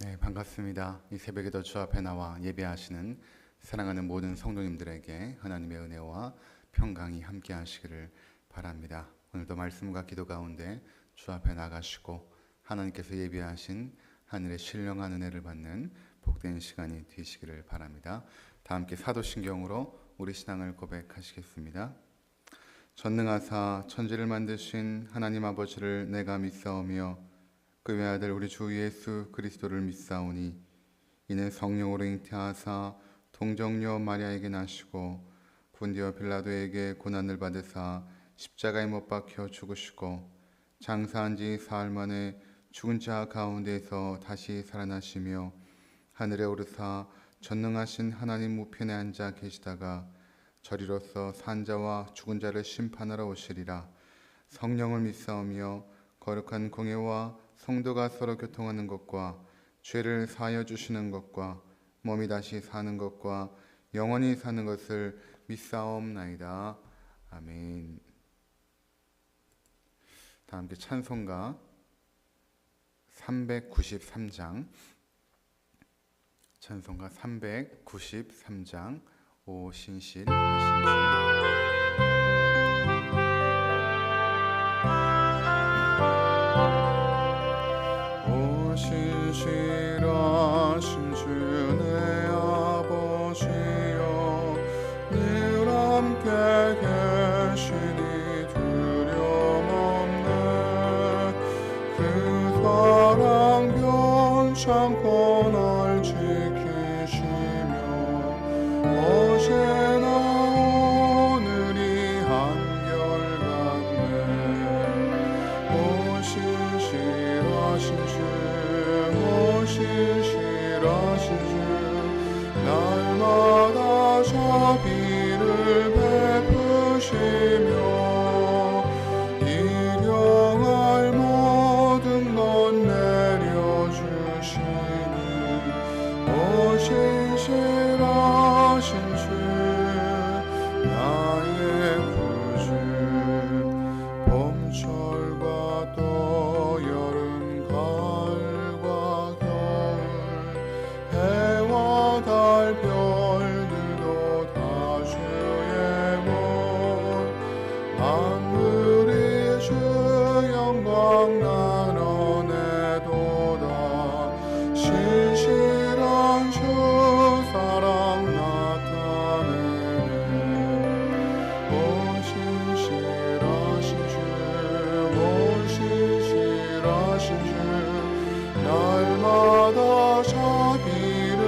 네, 반갑습니다. 이 새벽에도 주 앞에 나와 예배하시는 사랑하는 모든 성도님들에게 하나님의 은혜와 평강이 함께 하시기를 바랍니다. 오늘도 말씀과 기도 가운데 주 앞에 나가시고 하나님께서 예비하신 하늘의 신령한 은혜를 받는 복된 시간이 되시기를 바랍니다. 다 함께 사도신경으로 우리 신앙을 고백하시겠습니다. 전능하사 천지를 만드신 하나님 아버지를 내가 믿사오며 그 외아들 우리 주 예수 그리스도를 믿사오니 이는 성령으로 잉태하사 동정녀 마리아에게 나시고 본디오 빌라도에게 고난을 받으사 십자가에 못 박혀 죽으시고 장사한 지 사흘 만에 죽은 자 가운데에서 다시 살아나시며 하늘에 오르사 전능하신 하나님 우편에 앉아 계시다가 저리로서 산 자와 죽은 자를 심판하러 오시리라. 성령을 믿사오며 거룩한 공예와 성도가 서로 교통하는 것과 죄를 사하여 주시는 것과 몸이 다시 사는 것과 영원히 사는 것을 믿사옵나이다. 아멘. 다 함께 찬송가 393장 찬송가 393장 오신실 하신주 신실하신 주 내 아버지여 늘 함께 계시니 두려움없네. 그 사랑 변찮고 날 지키시며 어제나 오늘이 한결같네. 오 신실하신 주 신실하신 주 날마다 자비를 베푸시며 일용할 모든 것 내려주시니 오 신실하신 주 나의 구주 봄철과 또 여름 가을과 해와 달 별들도 다 주의 본 만물이 주 영광 나눠내도다. 신실한 주 사랑 나타내네. 오 신실하신 주 오 신실하신 주 날마다 자비를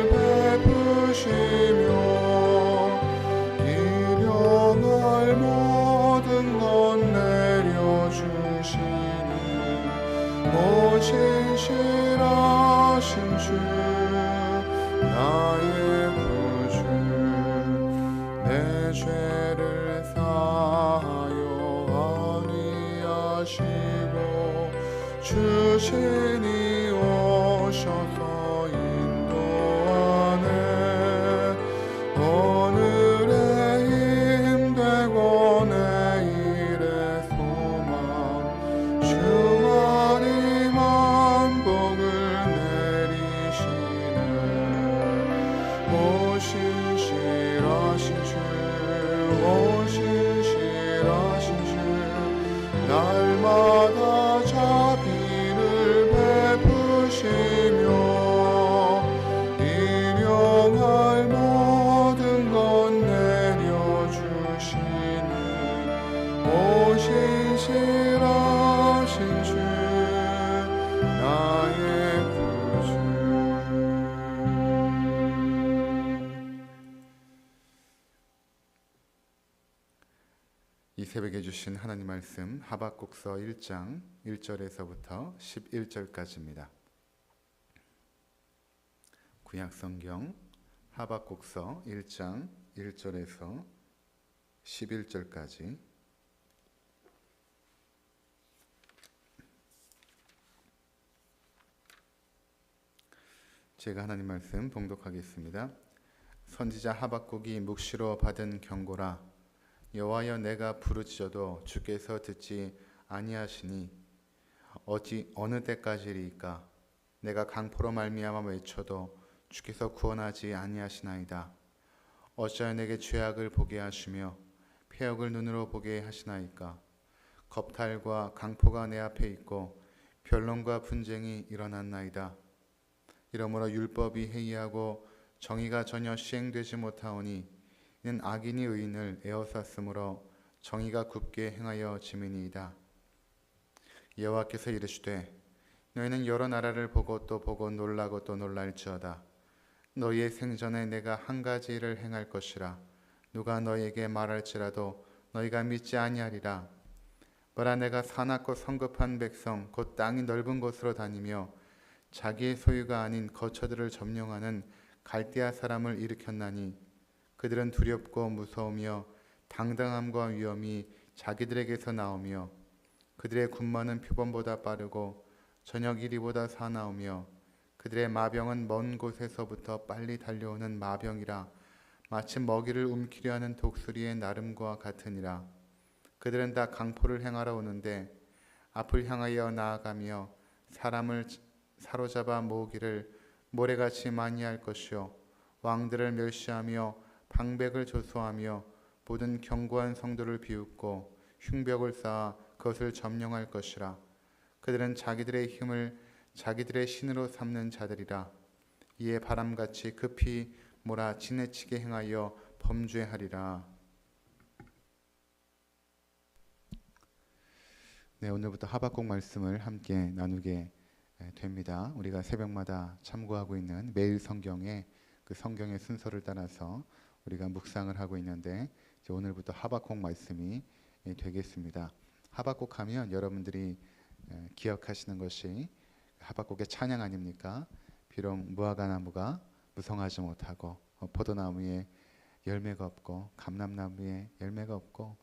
베푸시며 일용할 모든 것 내려주시니 오 신실하신 주 나의 구주 내 죄를 사하여 아니하시고 주신이 오셔서 인도하네. 오늘의 힘되고 내일의 소망 주만이 만복을 내리시네. 오 신실하신 주 오 신실하신 주 날마다 자비를 베푸시며 일용할 모든 것 내려주시니 오 신실하신 주 나의 구주. 이 새벽에 주신 하나님 말씀 하박국서 1장 1절에서부터 11절까지입니다. 구약성경 하박국서 1장 1절에서 11절까지 제가 하나님 말씀 봉독하겠습니다. 선지자 하박국이 묵시로 받은 경고라. 여호와여 내가 부르짖어도 주께서 듣지 아니하시니 어찌 어느 때까지리이까. 내가 강포로 말미암아 외쳐도 주께서 구원하지 아니하시나이다. 어찌하여 내게 죄악을 보게 하시며 패역을 눈으로 보게 하시나이까. 겁탈과 강포가 내 앞에 있고 변론과 분쟁이 일어났나이다. 이러므로 율법이 해이하고 정의가 전혀 시행되지 못하오니 이는 악인이 의인을 에워쌌으므로 정의가 굽게 행하여 지민이이다. 여호와께서 이르시되 너희는 여러 나라를 보고 또 보고 놀라고 또 놀랄지어다. 너희의 생전에 내가 한 가지 일을 행할 것이라. 누가 너희에게 말할지라도 너희가 믿지 아니하리라. 보라, 내가 사납고 성급한 백성 곧 땅이 넓은 곳으로 다니며 자기의 소유가 아닌 거처들을 점령하는 갈대아 사람을 일으켰나니 그들은 두렵고 무서우며 당당함과 위엄이 자기들에게서 나오며 그들의 군마는 표범보다 빠르고 저녁 이리보다 사나우며 그들의 마병은 먼 곳에서부터 빨리 달려오는 마병이라. 마치 먹이를 움키려 하는 독수리의 나름과 같으니라. 그들은 다 강포를 행하러 오는데 앞을 향하여 나아가며 사람을 사로잡아 모으기를 모래같이 많이 할 것이요 왕들을 멸시하며 방백을 조소하며 모든 견고한 성도를 비웃고 흉벽을 쌓아 그것을 점령할 것이라. 그들은 자기들의 힘을 자기들의 신으로 삼는 자들이라. 이에 바람같이 급히 몰아 지네치게 행하여 범죄하리라. 네, 오늘부터 하박국 말씀을 함께 나누게 됩니다. 우리가 새벽마다 참고하고 있는 매일 성경의 그 성경의 순서를 따라서 우리가 묵상을 하고 있는데 이제 오늘부터 하박국 말씀이 되겠습니다. 하박국 하면 여러분들이 기억하시는 것이 하박국의 찬양 아닙니까? 비록 무화과 나무가 무성하지 못하고 포도나무에 열매가 없고 감람나무에 열매가 없고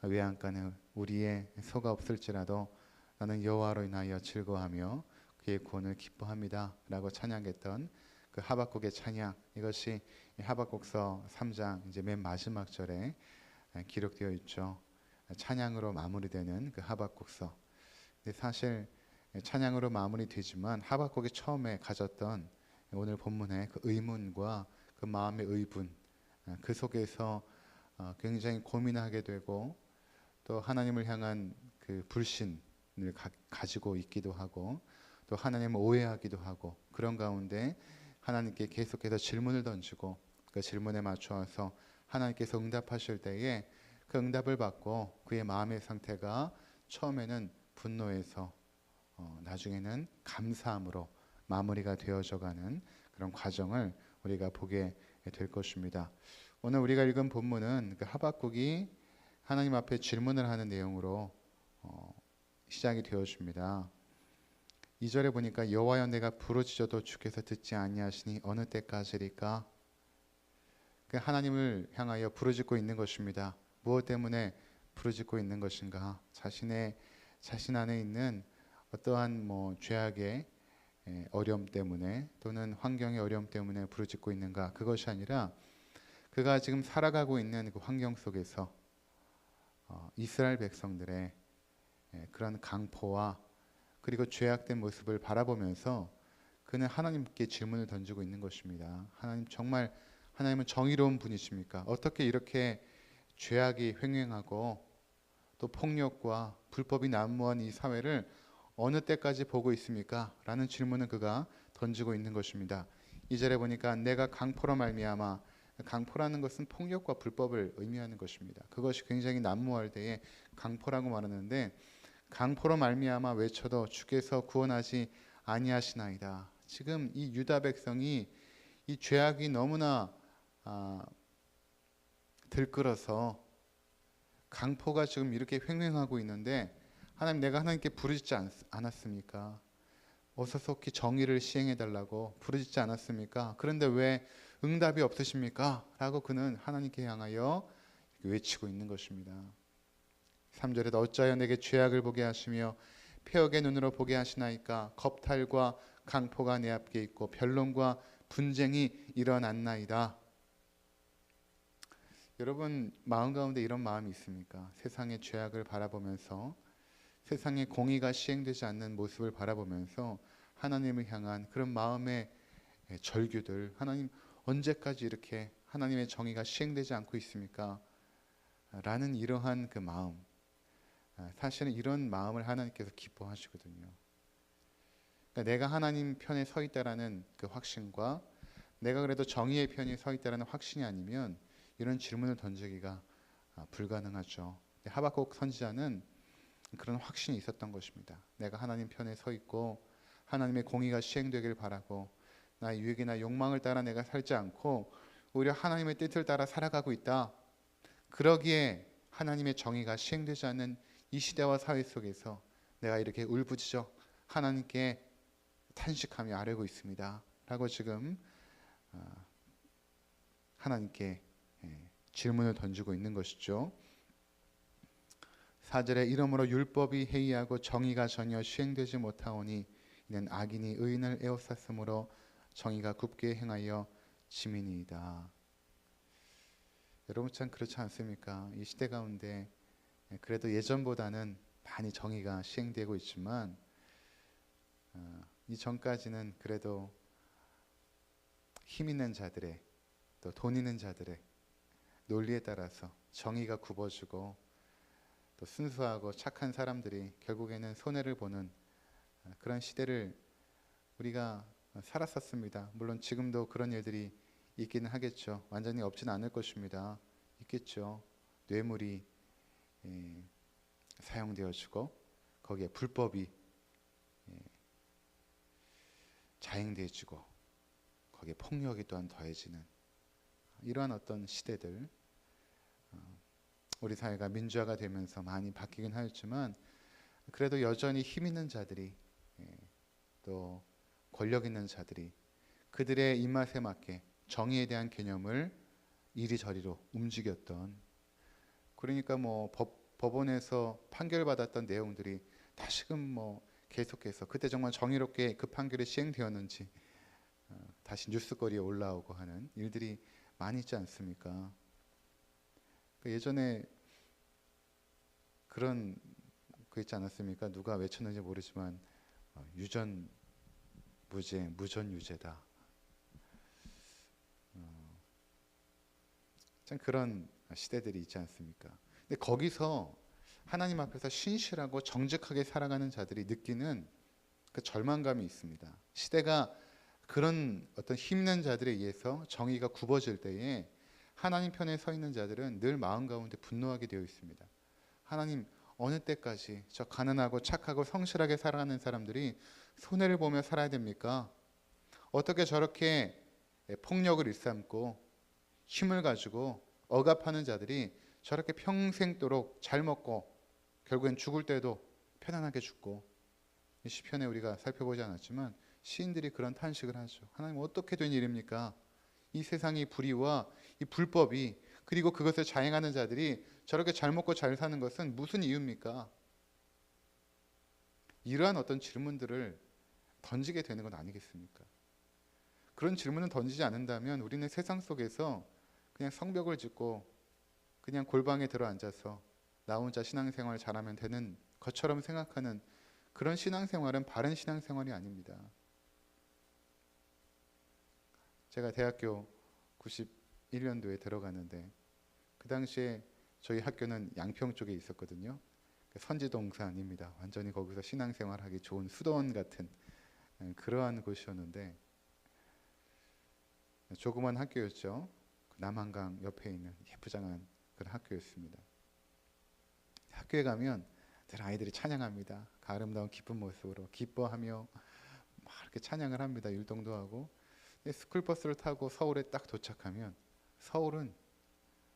외양간에 우리의 소가 없을지라도 나는 여호와로 인하여 즐거워하며 그의 구원을 기뻐합니다 라고 찬양했던 그 하박국의 찬양, 이것이 하박국서 3장 이제 맨 마지막 절에 기록되어 있죠. 찬양으로 마무리되는 그 하박국서. 근데 사실 찬양으로 마무리되지만 하박국이 처음에 가졌던 오늘 본문의 그 의문과 그 마음의 의분, 그 속에서 굉장히 고민하게 되고 또 하나님을 향한 그 불신을 가지고 있기도 하고 또 하나님을 오해하기도 하고 그런 가운데 하나님께 계속해서 질문을 던지고 그 질문에 맞춰서 하나님께서 응답하실 때에 그 응답을 받고 그의 마음의 상태가 처음에는 분노에서 나중에는 감사함으로 마무리가 되어져가는 그런 과정을 우리가 보게 될 것입니다. 오늘 우리가 읽은 본문은 그 하박국이 하나님 앞에 질문을 하는 내용으로 시작이 되어집니다. 2절에 보니까 여호와여 내가 부르짖어도 주께서 듣지 아니하시니 어느 때까지리까? 그 하나님을 향하여 부르짖고 있는 것입니다. 무엇 때문에 부르짖고 있는 것인가? 자신 안에 있는 어떠한 죄악의 어려움 때문에 또는 환경의 어려움 때문에 부르짖고 있는가? 그것이 아니라 그가 지금 살아가고 있는 그 환경 속에서 이스라엘 백성들의 그런 강포와 그리고 죄악된 모습을 바라보면서 그는 하나님께 질문을 던지고 있는 것입니다. 하나님, 정말 하나님은 정의로운 분이십니까? 어떻게 이렇게 죄악이 횡행하고 또 폭력과 불법이 난무한 이 사회를 어느 때까지 보고 있습니까? 라는 질문을 그가 던지고 있는 것입니다. 2절에 보니까 내가 강포로 말미암아, 강포라는 것은 폭력과 불법을 의미하는 것입니다. 그것이 굉장히 난무할 때에 강포라고 말하는데 강포로 말미암아 외쳐도 주께서 구원하지 아니하시나이다. 지금 이 유다 백성이 이 죄악이 너무나 들끓어서 강포가 지금 이렇게 횡행하고 있는데 하나님, 내가 하나님께 부르짖지 않았습니까? 어서 속히 정의를 시행해 달라고 부르짖지 않았습니까? 그런데 왜 응답이 없으십니까? 라고 그는 하나님께 향하여 외치고 있는 것입니다. 3절에 어찌하여 내게 죄악을 보게 하시며 패역의 눈으로 보게 하시나이까? 겁탈과 강포가 내 앞에 있고 변론과 분쟁이 일어났나이다. 여러분 마음 가운데 이런 마음이 있습니까? 세상의 죄악을 바라보면서 세상의 공의가 시행되지 않는 모습을 바라보면서 하나님을 향한 그런 마음의 절규들, 하나님 언제까지 이렇게 하나님의 정의가 시행되지 않고 있습니까? 라는 이러한 그 마음, 사실은 이런 마음을 하나님께서 기뻐하시거든요. 그러니까 내가 하나님 편에 서 있다라는 그 확신과 내가 그래도 정의의 편에 서 있다라는 확신이 아니면 이런 질문을 던지기가 불가능하죠. 하박국 선지자는 그런 확신이 있었던 것입니다. 내가 하나님 편에 서 있고 하나님의 공의가 시행되길 바라고 나의 유익이나 욕망을 따라 내가 살지 않고 오히려 하나님의 뜻을 따라 살아가고 있다. 그러기에 하나님의 정의가 시행되지 않는 이 시대와 사회 속에서 내가 이렇게 울부짖어 하나님께 탄식하며 아뢰고 있습니다. 라고 지금 하나님께 질문을 던지고 있는 것이죠. 4절에 이러므로 율법이 해이하고 정의가 전혀 시행되지 못하오니 이는 악인이 의인을 에워쌌으므로 정의가 굽게 행하여 지민이이다. 여러분 참 그렇지 않습니까? 이 시대 가운데 그래도 예전보다는 많이 정의가 시행되고 있지만 이 전까지는 그래도 힘 있는 자들의 또 돈 있는 자들의 논리에 따라서 정의가 굽어지고 또 순수하고 착한 사람들이 결국에는 손해를 보는 그런 시대를 우리가 살았었습니다. 물론 지금도 그런 일들이 있기는 하겠죠. 완전히 없지는 않을 것입니다. 있겠죠. 뇌물이 사용되어지고 거기에 불법이 자행되어지고 거기에 폭력이 또한 더해지는 이러한 어떤 시대들, 우리 사회가 민주화가 되면서 많이 바뀌긴 하였지만 그래도 여전히 힘 있는 자들이 또 권력 있는 자들이 그들의 입맛에 맞게 정의에 대한 개념을 이리저리로 움직였던, 그러니까 뭐 법원에서 판결받았던 내용들이 다시금 뭐 계속해서 그때 정말 정의롭게 그 판결이 시행되었는지 다시 뉴스거리에 올라오고 하는 일들이 많이 있지 않습니까? 예전에 그런 거 있지 않았습니까? 누가 외쳤는지 모르지만 유전 무죄, 무전 유죄다. 참 그런 시대들이 있지 않습니까? 근데 거기서 하나님 앞에서 신실하고 정직하게 살아가는 자들이 느끼는 그 절망감이 있습니다. 시대가 그런 어떤 힘있는 자들에 의해서 정의가 굽어질 때에 하나님 편에 서 있는 자들은 늘 마음 가운데 분노하게 되어 있습니다. 하나님, 어느 때까지 저 가난하고 착하고 성실하게 살아가는 사람들이 손해를 보며 살아야 됩니까? 어떻게 저렇게 폭력을 일삼고 힘을 가지고 억압하는 자들이 저렇게 평생도록 잘 먹고 결국엔 죽을 때도 편안하게 죽고, 이 시편에 우리가 살펴보지 않았지만 시인들이 그런 탄식을 하죠. 하나님, 어떻게 된 일입니까? 이 세상의 불의와 이 불법이, 그리고 그것을 자행하는 자들이 저렇게 잘 먹고 잘 사는 것은 무슨 이유입니까? 이러한 어떤 질문들을 던지게 되는 건 아니겠습니까? 그런 질문을 던지지 않는다면 우리는 세상 속에서 그냥 성벽을 짓고 그냥 골방에 들어앉아서 나 혼자 신앙생활 잘하면 되는 것처럼 생각하는 그런 신앙생활은 바른 신앙생활이 아닙니다. 제가 대학교 91년도에 들어갔는데 그 당시에 저희 학교는 양평 쪽에 있었거든요. 선지동산입니다. 완전히 거기서 신앙생활하기 좋은 수도원 같은 그러한 곳이었는데 조그만 학교였죠. 남한강 옆에 있는 예쁘장한 그런 학교였습니다. 학교에 가면 늘 아이들이 찬양합니다. 그 아름다운 기쁜 모습으로 기뻐하며 막 이렇게 찬양을 합니다. 율동도 하고. 스쿨버스를 타고 서울에 딱 도착하면 서울은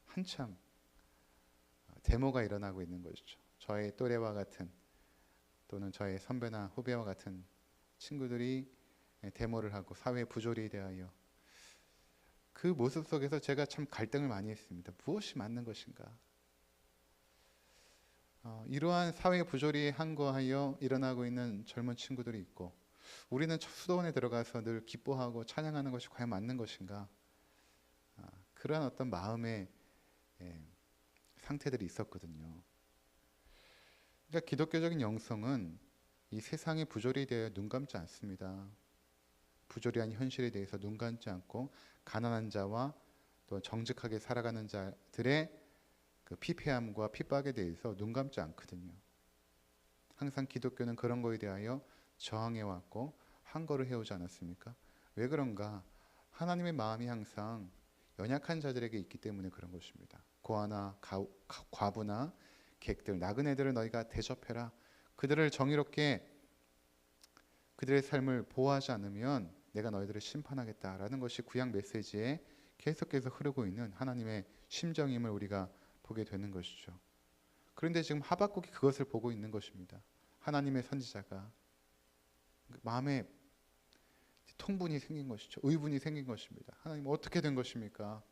한참 데모가 일어나고 있는 것이죠. 저의 또래와 같은 또는 저의 선배나 후배와 같은 친구들이 데모를 하고 사회 부조리에 대하여, 그 모습 속에서 제가 참 갈등을 많이 했습니다. 무엇이 맞는 것인가? 이러한 사회 부조리에 항거하여 일어나고 있는 젊은 친구들이 있고, 우리는 수도원에 들어가서 늘 기뻐하고 찬양하는 것이 과연 맞는 것인가? 그러한 어떤 마음의 상태들이 있었거든요. 그러니까 기독교적인 영성은 이 세상의 부조리에 대해 눈 감지 않습니다. 부조리한 현실에 대해서 눈 감지 않고 가난한 자와 또 정직하게 살아가는 자들의 그 피폐함과 핍박에 대해서 눈 감지 않거든요. 항상 기독교는 그런 거에 대하여 저항해 왔고 항거를 해오지 않았습니까? 왜 그런가? 하나님의 마음이 항상 연약한 자들에게 있기 때문에 그런 것입니다. 고아나 과부나 객들, 나그네들을 너희가 대접해라. 그들을 정의롭게 그들의 삶을 보호하지 않으면 내가 너희들을 심판하겠다라는 것이 구약 메시지에 계속해서 흐르고 있는 하나님의 심정임을 우리가 보게 되는 것이죠. 그런데 지금 하박국이 그것을 보고 있는 것입니다. 하나님의 선지자가 마음에 통분이 생긴 것이죠. 의분이 생긴 것입니다. 하나님 어떻게 된 것입니까?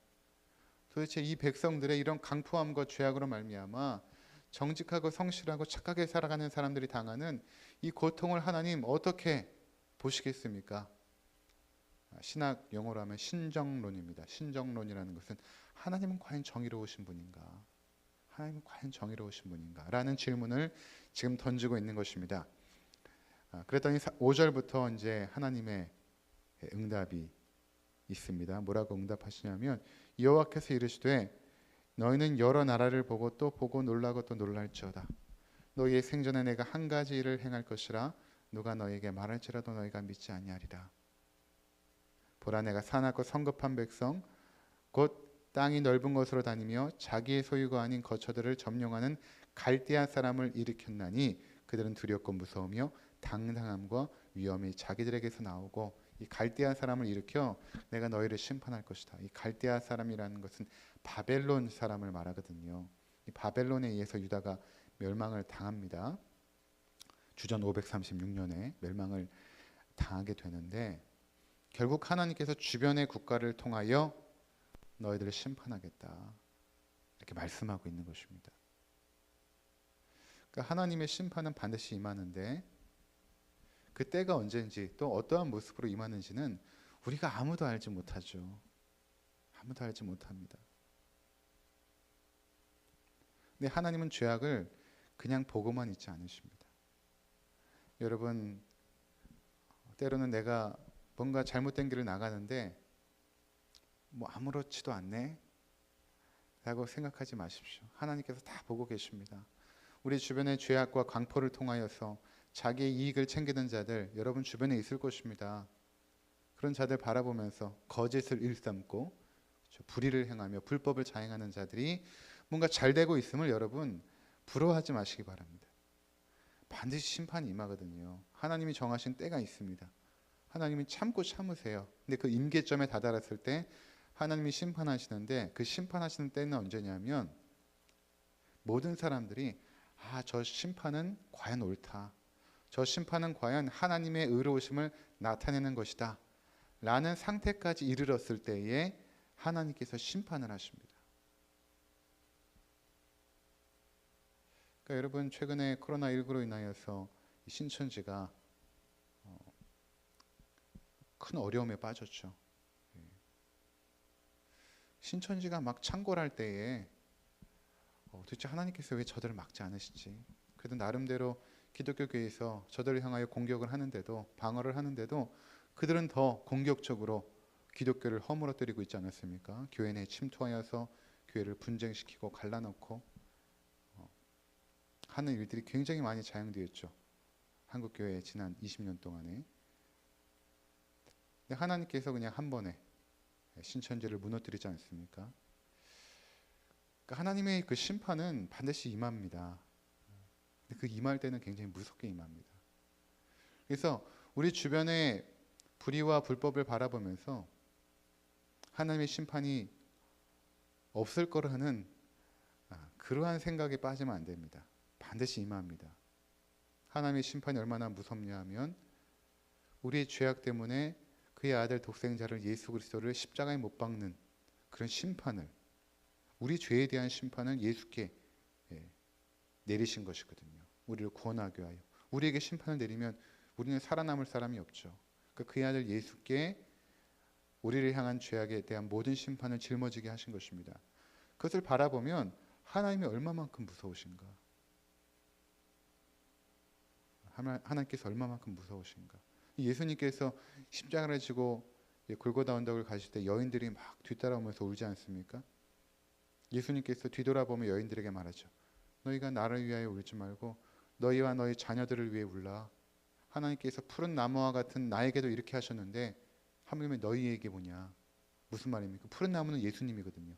도대체 이 백성들의 이런 강포함과 죄악으로 말미암아 정직하고 성실하고 착하게 살아가는 사람들이 당하는 이 고통을 하나님 어떻게 보시겠습니까? 신학 용어로 하면 신정론입니다. 신정론이라는 것은 하나님은 과연 정의로우신 분인가? 하나님은 과연 정의로우신 분인가? 라는 질문을 지금 던지고 있는 것입니다. 그랬더니 5절부터 이제 하나님의 응답이 있습니다. 뭐라고 응답하시냐면 여호와께서 이르시되 너희는 여러 나라를 보고 또 보고 놀라고 또 놀랄지어다. 너희의 생전에 내가 한 가지 일을 행할 것이라 누가 너희에게 말할지라도 너희가 믿지 아니하리라. 보라 내가 사납고 성급한 백성 곧 땅이 넓은 곳으로 다니며 자기의 소유가 아닌 거처들을 점령하는 갈대아 사람을 일으켰나니 그들은 두렵고 무서우며 당당함과 위험이 자기들에게서 나오고 이 갈대아 사람을 일으켜 내가 너희를 심판할 것이다. 이 갈대아 사람이라는 것은 바벨론 사람을 말하거든요. 이 바벨론에 의해서 유다가 멸망을 당합니다. 주전 536년에 멸망을 당하게 되는데 결국 하나님께서 주변의 국가를 통하여 너희들을 심판하겠다. 이렇게 말씀하고 있는 것입니다. 그러니까 하나님의 심판은 반드시 임하는데 그 때가 언제인지 또 어떠한 모습으로 임하는지는 우리가 아무도 알지 못하죠. 아무도 알지 못합니다. 근데 하나님은 죄악을 그냥 보고만 있지 않으십니다. 여러분 때로는 내가 뭔가 잘못된 길을 나가는데 뭐 아무렇지도 않네 라고 생각하지 마십시오. 하나님께서 다 보고 계십니다. 우리 주변의 죄악과 강포를 통하여서 자기의 이익을 챙기는 자들 여러분 주변에 있을 것입니다. 그런 자들 바라보면서 거짓을 일삼고 불의를 행하며 불법을 자행하는 자들이 뭔가 잘 되고 있음을 여러분 부러워하지 마시기 바랍니다. 반드시 심판이 임하거든요. 하나님이 정하신 때가 있습니다. 하나님이 참고 참으세요. 근데 그 임계점에 다다랐을 때 하나님이 심판하시는데 그 심판하시는 때는 언제냐면 모든 사람들이 저 심판은 과연 옳다. 저 심판은 과연 하나님의 의로우심을 나타내는 것이다. 라는 상태까지 이르렀을 때에 하나님께서 심판을 하십니다. 그러니까 여러분 최근에 코로나19로 인하여서 신천지가 큰 어려움에 빠졌죠. 신천지가 막 창궐할 때에 도대체 하나님께서 왜 저들을 막지 않으시지? 그래도 나름대로 기독교계에서 저들을 향하여 공격을 하는데도 방어를 하는데도 그들은 더 공격적으로 기독교를 허물어뜨리고 있지 않았습니까? 교회 내에 침투하여서 교회를 분쟁시키고 갈라놓고 하는 일들이 굉장히 많이 자행되었죠. 한국교회의 지난 20년 동안에. 근데 하나님께서 그냥 한 번에 신천지를 무너뜨리지 않습니까? 그러니까 하나님의 그 심판은 반드시 임합니다. 근데 그 임할 때는 굉장히 무섭게 임합니다. 그래서 우리 주변의 불의와 불법을 바라보면서 하나님의 심판이 없을 거라는 그러한 생각에 빠지면 안 됩니다. 반드시 임합니다. 하나님의 심판이 얼마나 무섭냐 하면 우리의 죄악 때문에 그의 아들 독생자를 예수 그리스도를 십자가에 못 박는 그런 심판을 우리 죄에 대한 심판을 예수께 내리신 것이거든요. 우리를 구원하기 위하여. 우리에게 심판을 내리면 우리는 살아남을 사람이 없죠. 그러니까 그의 아들 예수께 우리를 향한 죄악에 대한 모든 심판을 짊어지게 하신 것입니다. 그것을 바라보면 하나님이 얼마만큼 무서우신가. 하나님께서 얼마만큼 무서우신가. 예수님께서 십자가를 지고 골고다 언덕을 가실 때 여인들이 막 뒤따라오면서 울지 않습니까? 예수님께서 뒤돌아보며 여인들에게 말하죠. 너희가 나를 위하여 울지 말고 너희와 너희 자녀들을 위해 울라. 하나님께서 푸른 나무와 같은 나에게도 이렇게 하셨는데 하물며 너희에게 뭐냐. 무슨 말입니까? 푸른 나무는 예수님이거든요.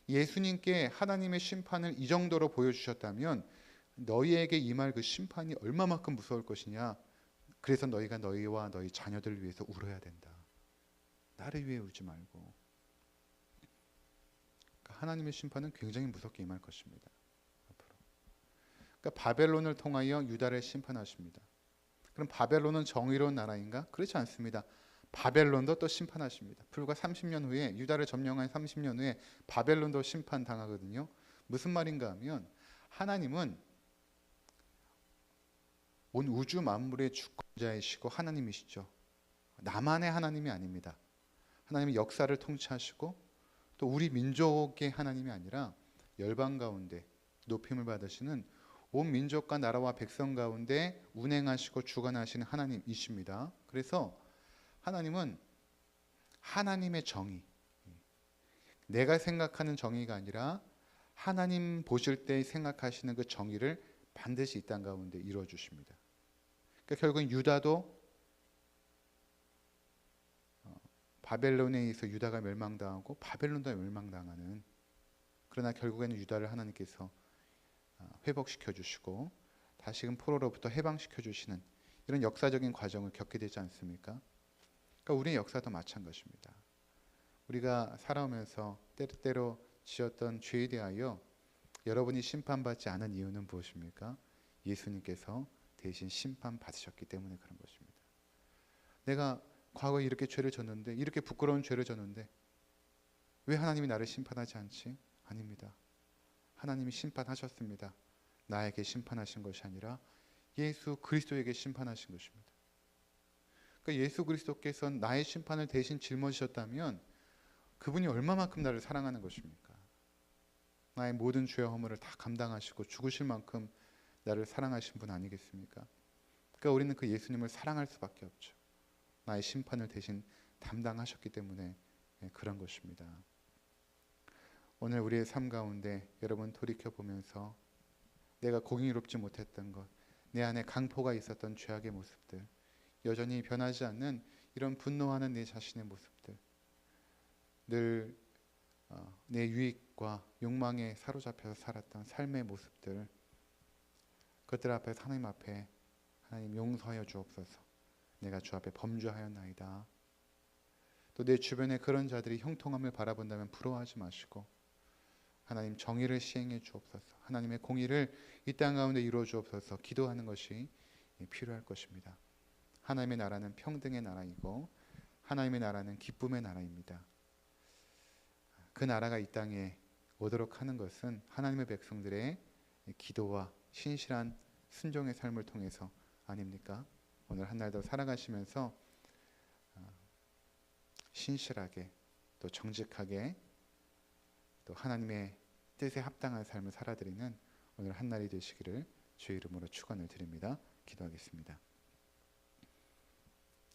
예수님께 하나님의 심판을 이 정도로 보여주셨다면 너희에게 임할 그 심판이 얼마만큼 무서울 것이냐. 그래서 너희가 너희와 너희 자녀들을 위해서 울어야 된다. 나를 위해 울지 말고. 그러니까 하나님의 심판은 굉장히 무섭게 임할 것입니다. 앞으로. 그러니까 바벨론을 통하여 유다를 심판하십니다. 그럼 바벨론은 정의로운 나라인가? 그렇지 않습니다. 바벨론도 또 심판하십니다. 불과 30년 후에, 유다를 점령한 30년 후에 바벨론도 심판당하거든요. 무슨 말인가 하면 하나님은 온 우주 만물의 주권자이시고 하나님이시죠. 나만의 하나님이 아닙니다. 하나님은 역사를 통치하시고 또 우리 민족의 하나님이 아니라 열방 가운데 높임을 받으시는 온 민족과 나라와 백성 가운데 운행하시고 주관하시는 하나님이십니다. 그래서 하나님은 하나님의 정의, 내가 생각하는 정의가 아니라 하나님 보실 때 생각하시는 그 정의를 반드시 이 땅 가운데 이루어 주십니다. 그러니까 결국은 유다도 바벨론에 의해서 유다가 멸망당하고 바벨론도 멸망당하는, 그러나 결국에는 유다를 하나님께서 회복시켜 주시고 다시금 포로로부터 해방시켜 주시는 이런 역사적인 과정을 겪게 되지 않습니까? 그러니까 우리의 역사도 마찬가지입니다. 우리가 살아오면서 때때로 지었던 죄에 대하여 여러분이 심판받지 않은 이유는 무엇입니까? 예수님께서 대신 심판받으셨기 때문에 그런 것입니다. 내가 과거에 이렇게 죄를 졌는데, 이렇게 부끄러운 죄를 졌는데 왜 하나님이 나를 심판하지 않지? 아닙니다. 하나님이 심판하셨습니다. 나에게 심판하신 것이 아니라 예수 그리스도에게 심판하신 것입니다. 그러니까 예수 그리스도께서 나의 심판을 대신 짊어지셨다면 그분이 얼마만큼 나를 사랑하는 것입니까? 나의 모든 죄와 허물을 다 감당하시고 죽으실 만큼 나를 사랑하신 분 아니겠습니까? 그러니까 우리는 그 예수님을 사랑할 수밖에 없죠. 나의 심판을 대신 담당하셨기 때문에 그런 것입니다. 오늘 우리의 삶 가운데 여러분 돌이켜보면서 내가 공의롭지 못했던 것, 내 안에 강포가 있었던 죄악의 모습들, 여전히 변하지 않는 이런 분노하는 내 자신의 모습들, 늘 내 유익과 욕망에 사로잡혀서 살았던 삶의 모습들, 그것들 앞에서 하나님 앞에 하나님 용서하여 주옵소서. 내가 주 앞에 범죄하였나이다. 또 내 주변에 그런 자들이 형통함을 바라본다면 부러워하지 마시고 하나님 정의를 시행해 주옵소서. 하나님의 공의를 이 땅 가운데 이루어 주옵소서. 기도하는 것이 필요할 것입니다. 하나님의 나라는 평등의 나라이고 하나님의 나라는 기쁨의 나라입니다. 그 나라가 이 땅에 오도록 하는 것은 하나님의 백성들의 기도와 신실한 순종의 삶을 통해서 아닙니까? 오늘 한 날도 살아가시면서 신실하게 또 정직하게 또 하나님의 뜻에 합당한 삶을 살아드리는 오늘 한 날이 되시기를 주의 이름으로 축원을 드립니다. 기도하겠습니다.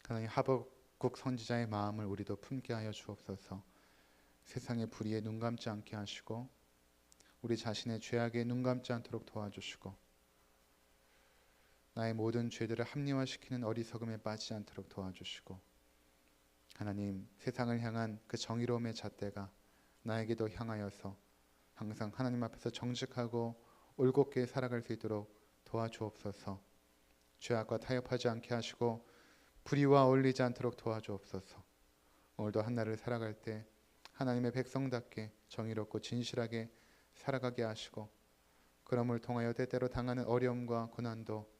하나님, 하박국 선지자의 마음을 우리도 품게 하여 주옵소서. 세상의 불의에 눈 감지 않게 하시고 우리 자신의 죄악에 눈 감지 않도록 도와주시고 나의 모든 죄들을 합리화시키는 어리석음에 빠지지 않도록 도와주시고 하나님, 세상을 향한 그 정의로움의 잣대가 나에게도 향하여서 항상 하나님 앞에서 정직하고 올곧게 살아갈 수 있도록 도와주옵소서. 죄악과 타협하지 않게 하시고 불의와 어울리지 않도록 도와주옵소서. 오늘도 한 날을 살아갈 때 하나님의 백성답게 정의롭고 진실하게 살아가게 하시고 그럼을 통하여 때때로 당하는 어려움과 고난도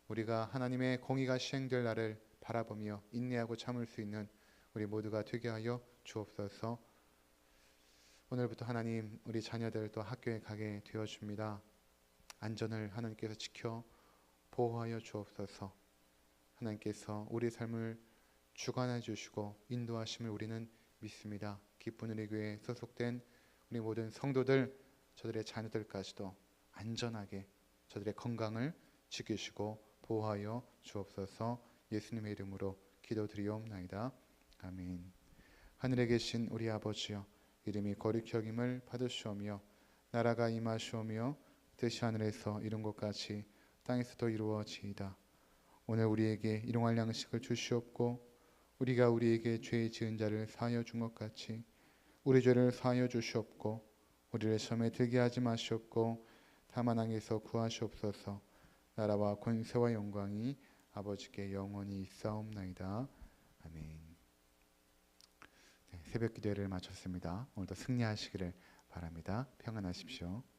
우리가 하나님의 공의가 시행될 날을 바라보며 인내하고 참을 수 있는 우리 모두가 되게 하여 주옵소서. 오늘부터 하나님, 우리 자녀들 또 학교에 가게 되어줍니다. 안전을 하나님께서 지켜 보호하여 주옵소서. 하나님께서 우리 삶을 주관해 주시고 인도하심을 우리는 믿습니다. 기쁜 우리 교회에 소속된 우리 모든 성도들, 저들의 자녀들까지도 안전하게 저들의 건강을 지키시고 보호하여 주옵소서. 예수님의 이름으로 기도드리옵나이다. 아멘. 하늘에 계신 우리 아버지여, 이름이 거룩히 여김을 받으시오며 나라가 임하시오며 뜻이 하늘에서 이룬 것 같이 땅에서도 이루어지이다. 오늘 우리에게 일용할 양식을 주시옵고 우리가 우리에게 죄 지은 자를 사하여 준 것 같이 우리 죄를 사하여 주시옵고 우리를 시험에 들게 하지 마시옵고 다만 악에서 구하시옵소서. 나라와 권세와 영광이 아버지께 영원히 있사옵나이다. 아멘. 네, 새벽 기도회를 마쳤습니다. 오늘도 승리하시기를 바랍니다. 평안하십시오.